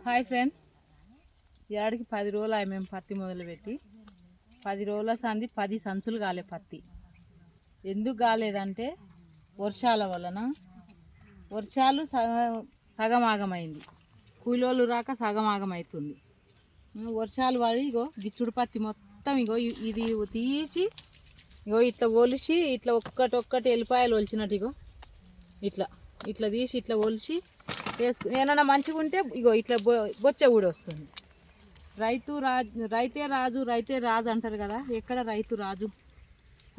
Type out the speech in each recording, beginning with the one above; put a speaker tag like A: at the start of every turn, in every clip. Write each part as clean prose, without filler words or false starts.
A: Hi friend, ఏడాదికి 10 రోజులు అయ్యి మేము పత్తి మొదలుపెట్టి 10 రోజుల సంది 10 సంచులు కాలే పత్తి. ఎందుకు కాలేదంటే వర్షాల వలన. వర్షాలు సగం ఆగమైంది, కూలోళ్ళు రాక సగం ఆగమవుతుంది. వర్షాలు పడి ఇగో గిచ్చుడు పత్తి మొత్తం ఇగో ఇది తీసి ఇగో ఇట్లా ఒలిసి ఇట్లా ఒక్కటి ఎల్లిపాయలు ఒలిచినట్టు ఇగో ఇట్లా ఇట్లా తీసి ఇట్లా ఒలిసి ఏమన్నా మంచిగా ఉంటే ఇగో ఇట్లా బొచ్చ కూడా వస్తుంది. రైతే రాజు అంటారు కదా, ఎక్కడ రైతు రాజు?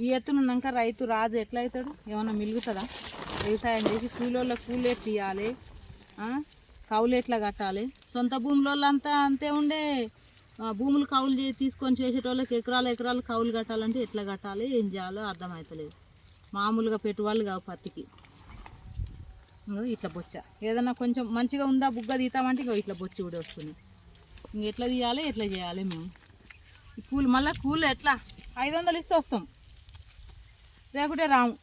A: ఈ ఎత్తునున్నాక రైతు రాజు ఎట్లా అవుతాడు? ఏమన్నా మిలుగుతుందా? వ్యవసాయం చేసి కూలోళ్ళ కూలి ఎట్లా ఇవ్వాలి, కౌలు ఎట్లా కట్టాలి? సొంత భూముల అంతా అంతే ఉండే. భూములు కౌలు తీసుకొని చేసేటోళ్ళకి ఎకరాలు కౌలు కట్టాలంటే ఎట్లా కట్టాలి, ఏం చేయాలో అర్థమవుతలేదు. మామూలుగా పెట్టుబడులు కావు పత్తికి. ఇట్లా బొచ్చ ఏదన్నా కొంచెం మంచిగా ఉందా బుగ్గ తీతామంటే ఇగో ఇట్లా బొచ్చి కూడా వస్తుంది. ఇంక ఎట్లా తీయాలి, ఎట్లా చేయాలి? మేము కూలి మళ్ళీ కూలి ఎట్లా 500 ఇస్తే వస్తాం, లేకుంటే రాము.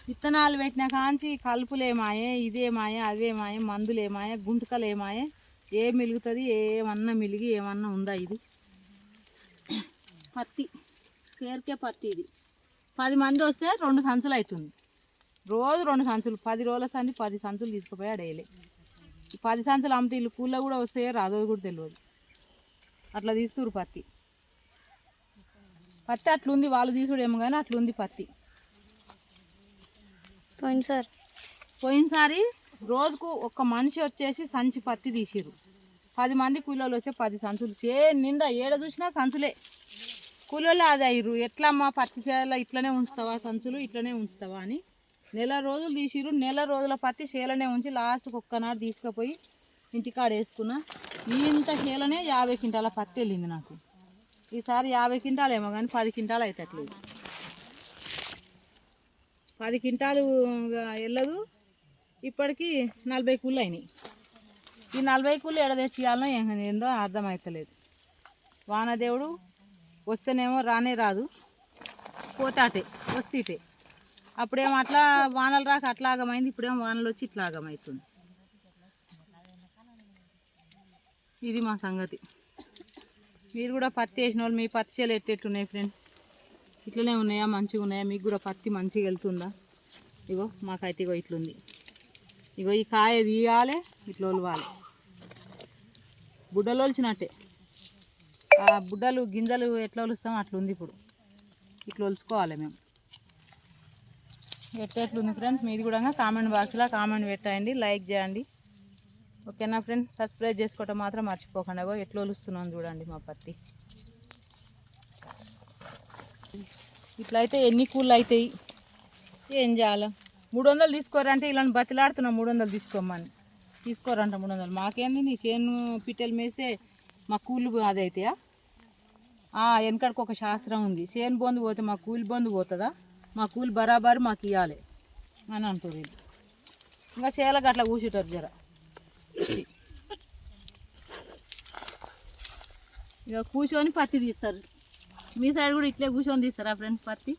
A: విత్తనాలు పెట్టినా కాంచి కలుపులేమాయే, ఇదేమాయే, అవేమాయే, మందులేమాయే, గుంటకలేమాయే, ఏం మిలుగుతుంది? ఏమన్నా మిలిగి ఏమన్నా ఉందా? ఇది పత్తి పేరుకే పత్తి. ఇది 10 మంది వస్తే 2 సంచులు అవుతుంది. రోజు 2 సంచులు, 10 రోజుల సంది 10 సంచులు తీసుకుపోయి డైలీ. 10 సంచులు అమ్మితే ఇల్లు కూల్లో కూడా వస్తాయో రాదో కూడా తెలియదు. అట్లా తీస్తురు పత్తి అట్లుంది. వాళ్ళు తీసుడేమో కానీ అట్లుంది పత్తి. పోయినసారి రోజుకు ఒక మనిషి వచ్చేసి సంచి పత్తి తీసిరు. 10 మంది కూలోళ్ళు వస్తే 10 సంచులు నిండా ఏడ చూసినా సంచులే. కూలోళ్ళు అది అయ్యారు. ఎట్లా అమ్మా పత్తి చేయాల, ఇట్లనే ఉంచుతావా సంచులు, ఇట్లనే ఉంచుతావా అని నెల రోజులు తీసిరు. నెల రోజుల పత్తి చేలనే ఉంచి లాస్ట్కి ఒక్కనాడు తీసుకుపోయి ఇంటికాడ వేసుకున్నా. ఇంత చేలనే 50 క్వింటాల పత్తి వెళ్ళింది నాకు. ఈసారి 50 క్వింటాలు ఏమో కానీ 10 క్వింటాలు అవుతట్లేదు. 10 క్వింటాలు వెళ్ళదు. ఇప్పటికీ 40 కూళ్ళు అయినాయి. ఈ 40 కూళ్ళు ఎడ తెచ్చియాలనో ఏందో అర్థమవుతలేదు. వానదేవుడు వస్తేనేమో రానే రాదు, పోతాటే వస్తీటే. అప్పుడేమో అట్లా వానలు రాక అట్లా ఆగమైంది, ఇప్పుడేమో వానలు వచ్చి ఇట్లా ఆగమవుతుంది. ఇది మా సంగతి. మీరు కూడా పత్తి వేసిన వాళ్ళు మీ పత్తి చేలు ఎట్టెట్టున్నాయి ఫ్రెండ్? ఇట్లనే ఉన్నాయా, మంచిగా ఉన్నాయా? మీకు కూడా పత్తి మంచిగా వెళ్తుందా? ఇగో మాకైతే ఇగో ఇట్లుంది. ఇగో ఈ కాయ తీయాలి, ఇట్లా ఒలవాలి. బుడ్డలు ఒలిచినట్టే. ఆ బుడ్డలు గింజలు ఎట్లా ఒలుస్తాం అట్లుంది. ఇప్పుడు ఇట్లా ఒలుచుకోవాలి మేము. ఎట్లెట్లుంది ఫ్రెండ్స్? మీది కూడా కామెంట్ బాక్స్లో కామెంట్ పెట్టండి, లైక్ చేయండి. ఓకేనా ఫ్రెండ్స్? సబ్స్క్రైబ్ చేసుకోవటం మాత్రం మర్చిపోకుండా. ఎట్లా ఒలుస్తున్నాను చూడండి మా పత్తి. ఇట్లా అయితే ఎన్ని కూళ్ళు అవుతాయి, ఏం చేయాలి? 300 తీసుకోరంటే ఇలాంటి బతిలాడుతున్నాం. 300 తీసుకోమని తీసుకోరంట. 300 మాకేంది? నీ చేను పిట్టెలు మేస్తే మా కూలి అది అవుతాయా? వెనకడికి ఒక శాస్త్రం ఉంది. చేను బొందు పోతే మా కూలి బొందు పోతుందా? మా కూలి బరాబరు మాకు ఇవ్వాలి అని అంటుంది. ఇంకా చేలకు అట్లా కూర్చుంటారు జర. ఇక కూర్చొని పత్తి తీస్తారు. మీ సైడ్ కూడా ఇట్లే కూర్చొని తీస్తారా ఫ్రెండ్స్ పత్తి?